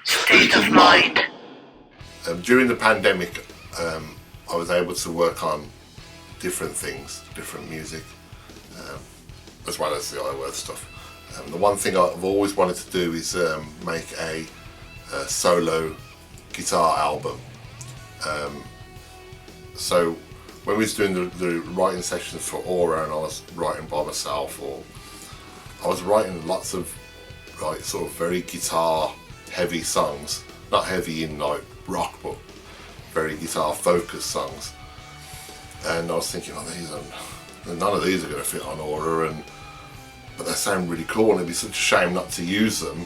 State of mind. During the pandemic, I was able to work on different things, different music, as well as the iWorth stuff. The one thing I've always wanted to do is make a solo guitar album. So when we was doing the writing sessions for Aura and I was writing by myself, or I was writing lots of like sort of very guitar heavy songs, not heavy in like rock, but very guitar focused songs. And I was thinking, none of these are going to fit on Aura, but they sound really cool and it'd be such a shame not to use them.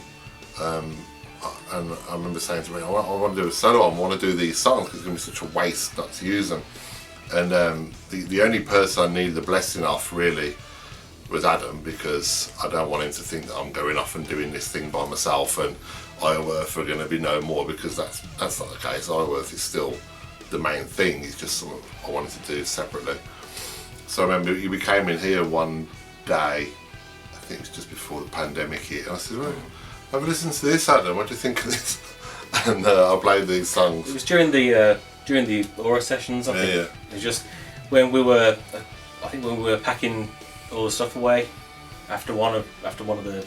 And I remember saying to me, I want to do a solo album, I want to do these songs because it's going to be such a waste not to use them. And the only person I needed the blessing of really was Adam, because I don't want him to think that I'm going off and doing this thing by myself and iWorth are going to be no more, because that's not the case. iWorth is still the main thing, it's just something I wanted to do separately. So I remember we came in here one day, I think it was just before the pandemic hit, and I said, well, have a listen to this, Adam, what do you think of this? And I played these songs. It was during the Aura sessions, I think. Yeah. It was just when we were, I think when we were packing all the stuff away after one of the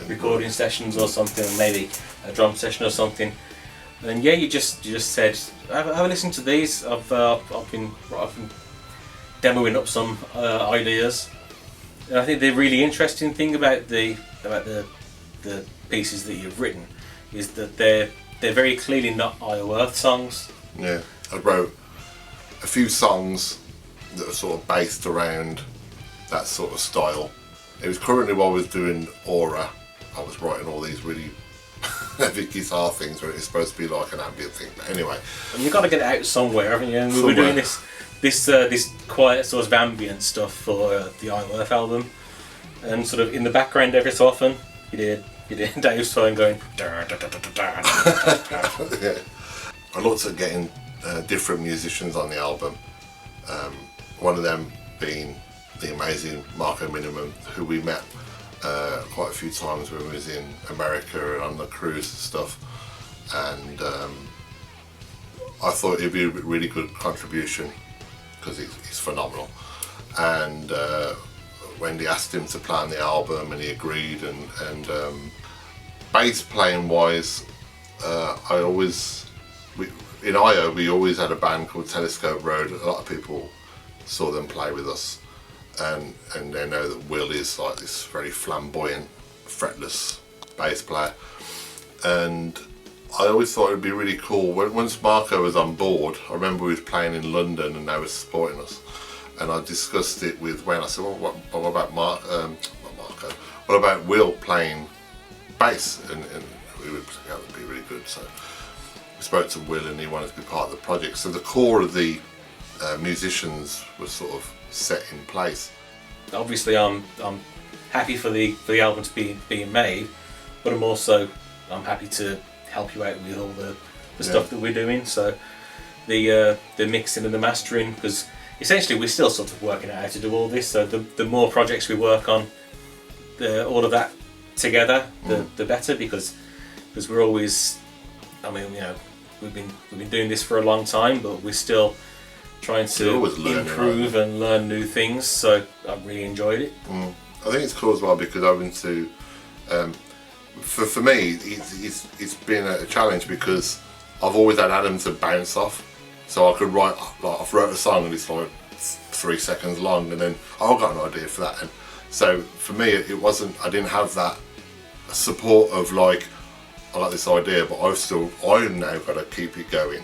recording sessions or something, maybe a drum session or something. And yeah, you just said, have a listen to these. I've been demoing up some ideas. And I think the really interesting thing about the pieces that you've written is that they're very clearly not iWorth songs. Yeah, I wrote a few songs that are sort of based around that sort of style. It was currently while I was doing Aura, I was writing all these really heavy guitar things where it's supposed to be like an ambient thing. But anyway, and you've got to get it out somewhere, haven't you? And we were doing this quiet sort of ambient stuff for the iWorth album, and sort of in the background every so often you did Dave's phone going. Yeah. I looked at getting different musicians on the album. One of them being the amazing Marco Minimum, who we met quite a few times when we was in America and on the cruise and stuff. And I thought it'd be a really good contribution because he's phenomenal. And Wendy asked him to play on the album and he agreed. And bass playing wise, in IO we always had a band called Telescope Road. A lot of people saw them play with us, and they know that Will is like this very flamboyant, fretless bass player. And I always thought it'd be really cool. Once Marco was on board, I remember we was playing in London and they were supporting us, and I discussed it with Wayne. I said, well, what about Marco? What about Will playing bass? And we would, that would be really good. So we spoke to Will and he wanted to be part of the project. So the core of the musicians was sort of set in place. Obviously, I'm happy for the album to be being made, but I'm happy to help you out with all the stuff that we're doing. So the mixing and the mastering, because essentially we're still sort of working out how to do all this. So the more projects we work on, all of that together, the better, because we're always, I mean, you know, we've been doing this for a long time, but we're still trying to improve and learn new things. So I've really enjoyed it. I think it's cool as well because I've been to, for me, it's been a challenge because I've always had Adam to bounce off. So I could write, like I've wrote a song and it's like 3 seconds long, and then I've got an idea for that. And so for me, it wasn't, I didn't have that support of like, I like this idea, but I've now got to keep it going,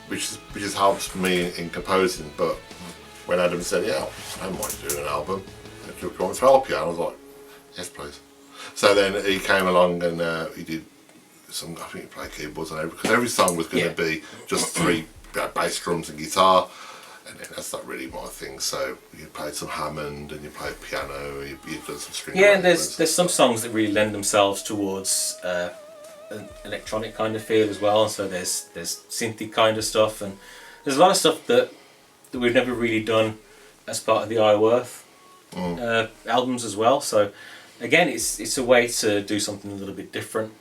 which helps me in composing. But when Adam said, yeah, I don't mind doing an album, do you want me to help you? And I was like, yes please. So then he came along and he did some, I think he played keyboards and everything, because every song was going to be just 3 bass, drums and guitar, and then that's not really my thing. So you played some Hammond and you played piano, you did some string. Yeah, and there's some songs that really lend themselves towards an electronic kind of feel as well. So there's synthy kind of stuff, and there's a lot of stuff that we've never really done as part of the iWorth albums as well. So again, it's a way to do something a little bit different.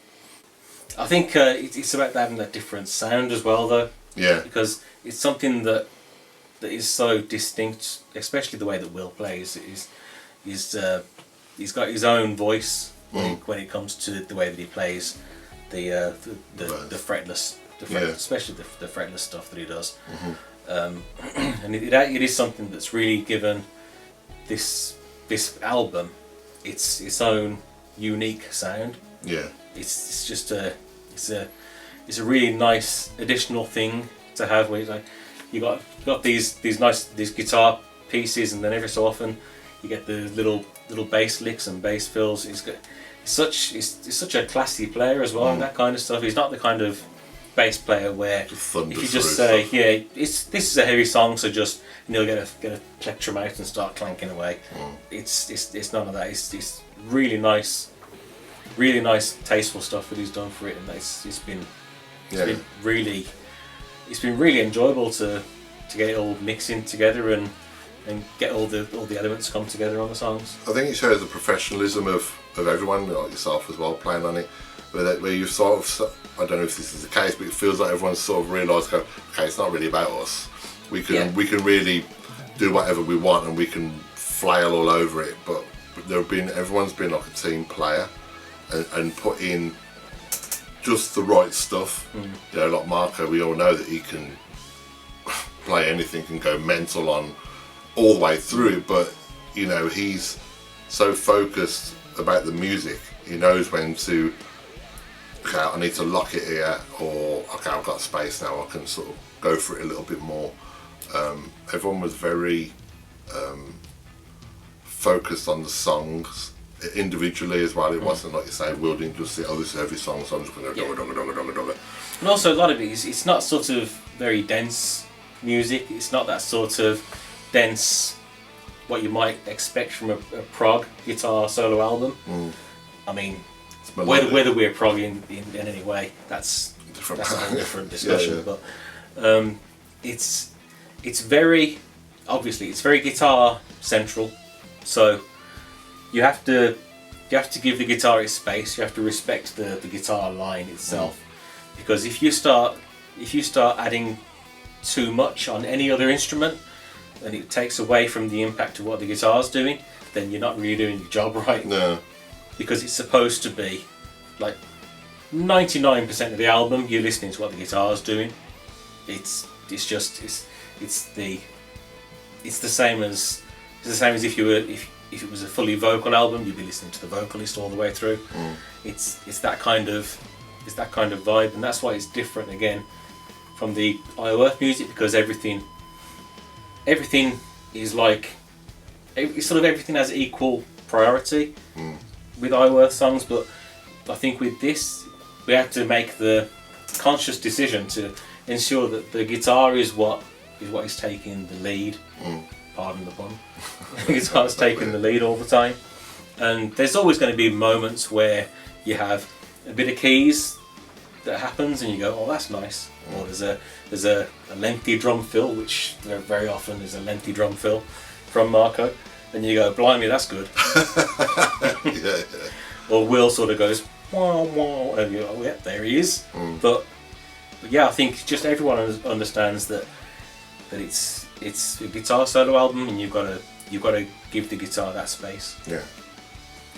I think it's about having that different sound as well, though. Yeah. Because it's something that is so distinct, especially the way that Will plays. He's got his own voice when it comes to the way that he plays the fretless, especially the fretless stuff that he does. And it is something that's really given this album its own unique sound. Yeah. It's just a really nice additional thing to have. Where like you got these guitar pieces, and then every so often you get the little bass licks and bass fills. He's such a classy player as well, and that kind of stuff. He's not the kind of bass player where if you just say, yeah, this is a heavy song, so just you'll get a plectrum out and start clanking away. It's none of that. It's really nice, tasteful stuff that he's done for it, and it's been really enjoyable to get it all mixing together and get all the elements come together on the songs. I think it shows the professionalism of everyone, like yourself as well, playing on it. Where you sort of, I don't know if this is the case, but it feels like everyone's sort of realised, okay, it's not really about us. We can really do whatever we want, and we can flail all over it. But everyone's been like a team player, and put in just the right stuff. You know, like Marco, we all know that he can play anything and go mental on all the way through it, but you know, he's so focused about the music. He knows when to, okay, I need to lock it here, or okay, I've got space now, I can sort of go for it a little bit more. Everyone was very focused on the songs individually as well. It wasn't like you say, Will didn't just say, oh, this is every song, so I'm just going to go dogga. And also a lot of it is, it's not sort of very dense music. It's not that sort of dense, what you might expect from a prog guitar solo album. I mean, whether we're prog in any way, that's a whole different discussion. Yeah. But it's very, obviously it's very guitar central, so you have to give the guitar its space. You have to respect the guitar line itself, because if you start adding too much on any other instrument, and it takes away from the impact of what the guitar's doing, then you're not really doing your job right. No. Because it's supposed to be like 99% of the album you're listening to what the guitar's doing. It's the same as if it was a fully vocal album, you'd be listening to the vocalist all the way through. It's that kind of vibe, and that's why it's different again from the Iowa music, because everything is like, it's sort of everything has equal priority with Iowa songs. But I think with this, we have to make the conscious decision to ensure that the guitar is what is taking the lead. Pardon the pun. The guitar's taking the lead all the time, and there's always going to be moments where you have a bit of keys that happens, and you go, "Oh, that's nice." Or there's a lengthy drum fill, which very often is a lengthy drum fill from Marco, and you go, "Blimey, that's good." Yeah. Or Will sort of goes, "Wah wah," and you go, "Oh, yeah, there he is." But yeah, I think just everyone understands that it's a guitar solo album, and you've got to give the guitar that space. Yeah.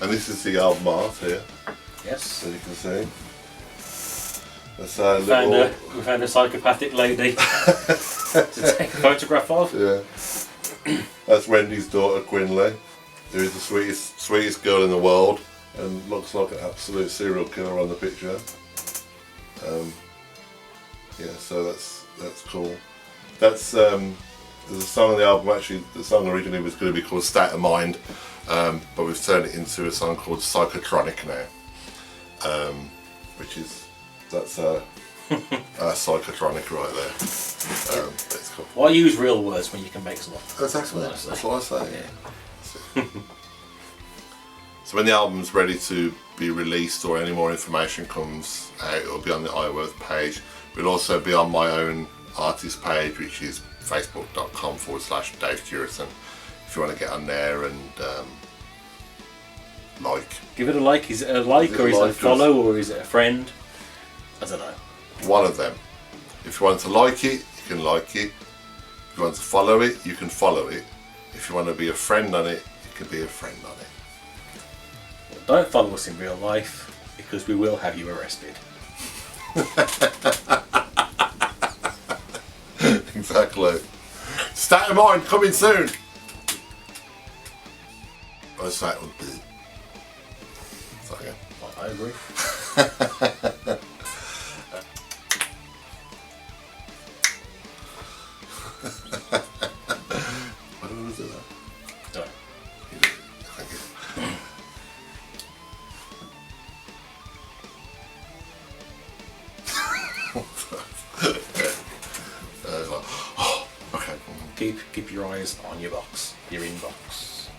And this is the album art here. Yes. As you can see. That's we found a psychopathic lady to take a photograph of. Yeah. That's Wendy's daughter, Quinley, who is the sweetest girl in the world, and looks like an absolute serial killer on the picture. Yeah, so that's cool. That's there's a song on the album, actually. The song originally was going to be called State of Mind, but we've turned it into a song called Psychotronic now, which is, that's Psychotronic right there. It's cool. Why use real words when you can make some up? Exactly, that's what I say. Yeah. So when the album's ready to be released, or any more information comes out, it'll be on the iWorth page. It'll also be on my own artist page, which is facebook.com/Dave Cureton, if you want to get on there and give it a like. Is it a like, or is it a follow, or is it a friend? I don't know. One of them. If you want to like it, you can like it. If you want to follow it, you can follow it. If you want to be a friend on it, you can be a friend on it. Don't follow us in real life, because we will have you arrested. Exactly. State of Mind coming soon. I say it would be. Sorry. I agree. Why do I want to do that? Don't. You do it. Thank you. It's like, oh, okay. Keep your eyes on your box, your inbox.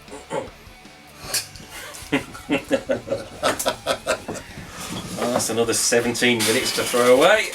Oh, that's another 17 minutes to throw away.